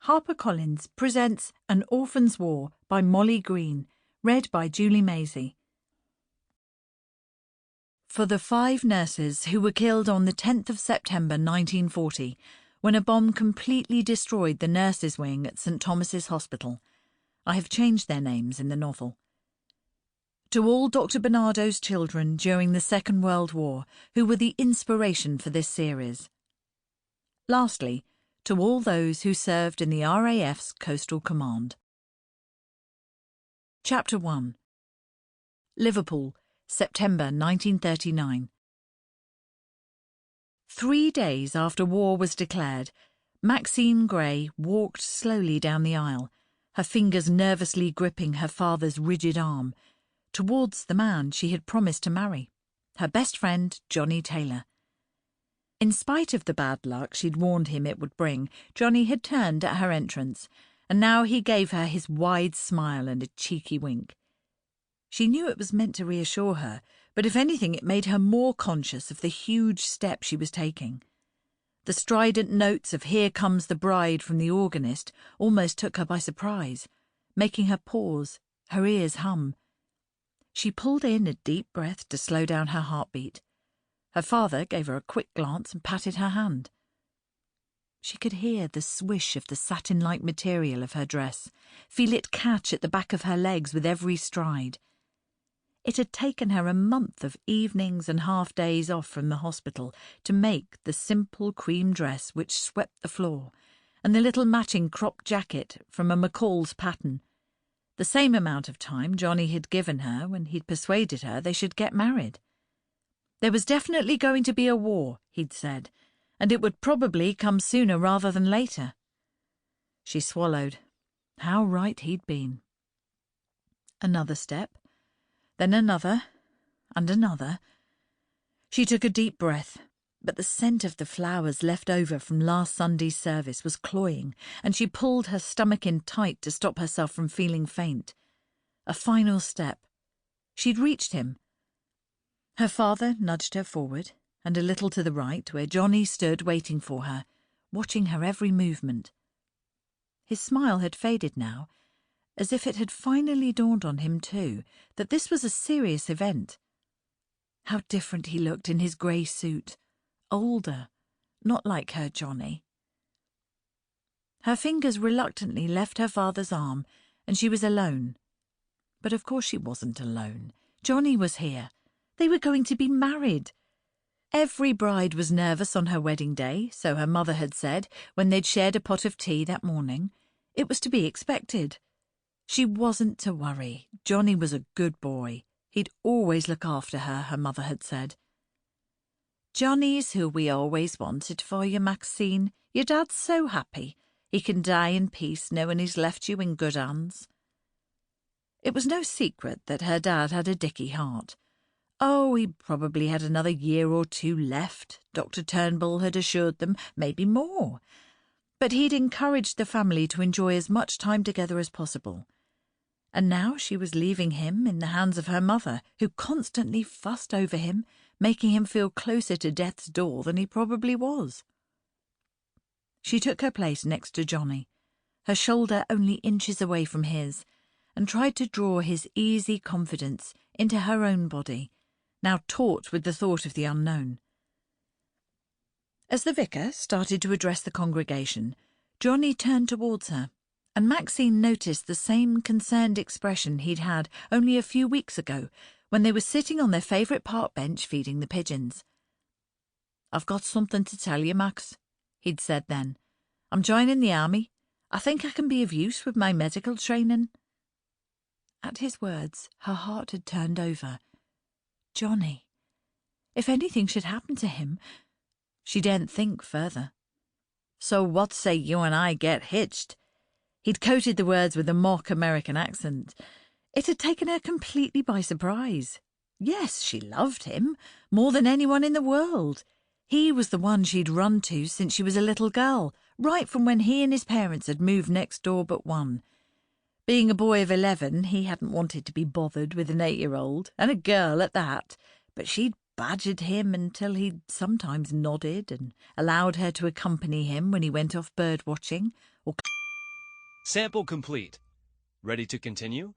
HarperCollins presents An Orphan's War by Molly Green, read by Julie Masey. For the 5 nurses who were killed on the 10th of September 1940, when a bomb completely destroyed the nurses' wing at St Thomas's Hospital, I have changed their names in the novel. To all Dr. Barnardo's children during the Second World War, who were the inspiration for this series. Lastly, to all those who served in the RAF's Coastal Command. Chapter 1. Liverpool, September 1939. 3 days after war was declared, Maxine Grey walked slowly down the aisle, her fingers nervously gripping her father's rigid arm, towards the man she had promised to marry, her best friend, Johnny Taylor. In spite of the bad luck she'd warned him it would bring, Johnny had turned at her entrance, and now he gave her his wide smile and a cheeky wink. She knew it was meant to reassure her, but if anything it made her more conscious of the huge step she was taking. The strident notes of "Here Comes the Bride" from the organist almost took her by surprise, making her pause, her ears hum. She pulled in a deep breath to slow down her heartbeat. Her father gave her a quick glance and patted her hand. She could hear the swish of the satin-like material of her dress, feel it catch at the back of her legs with every stride. It had taken her a month of evenings and half-days off from the hospital to make the simple cream dress which swept the floor, and the little matching crop jacket from a McCall's pattern. The same amount of time Johnny had given her when he'd persuaded her they should get married. There was definitely going to be a war, he'd said, and it would probably come sooner rather than later. She swallowed. How right he'd been. Another step, then another, and another. She took a deep breath, but the scent of the flowers left over from last Sunday's service was cloying, and she pulled her stomach in tight to stop herself from feeling faint. A final step. She'd reached him. Her father nudged her forward, and a little to the right, where Johnny stood waiting for her, watching her every movement. His smile had faded now, as if it had finally dawned on him too that this was a serious event. How different he looked in his grey suit, older, not like her Johnny. Her fingers reluctantly left her father's arm, and she was alone. But of course she wasn't alone. Johnny was here. They were going to be married. Every bride was nervous on her wedding day, so her mother had said, when they'd shared a pot of tea that morning. It was to be expected. She wasn't to worry. Johnny was a good boy. He'd always look after her, her mother had said. "Johnny's who we always wanted for you, Maxine. Your dad's so happy. He can die in peace knowing he's left you in good hands." It was no secret that her dad had a dicky heart. Oh, he probably had another year or 2 left, Dr. Turnbull had assured them, maybe more. But he'd encouraged the family to enjoy as much time together as possible. And now she was leaving him in the hands of her mother, who constantly fussed over him, making him feel closer to death's door than he probably was. She took her place next to Johnny, her shoulder only inches away from his, and tried to draw his easy confidence into her own body, now taut with the thought of the unknown. As the vicar started to address the congregation, Johnny turned towards her, and Maxine noticed the same concerned expression he'd had only a few weeks ago when they were sitting on their favourite park bench feeding the pigeons. "I've got something to tell you, Max," he'd said then. "I'm joining the army. I think I can be of use with my medical training." At his words, her heart had turned over. Johnny. If anything should happen to him, she daren't think further. "So what say you and I get hitched?" He'd quoted the words with a mock American accent. It had taken her completely by surprise. Yes, she loved him, more than anyone in the world. He was the one she'd run to since she was a little girl, right from when he and his parents had moved next door but one. Being a boy of 11, he hadn't wanted to be bothered with an 8-year-old, and a girl at that, but she'd badgered him until he'd sometimes nodded and allowed her to accompany him when he went off bird-watching or Sample complete. Ready to continue?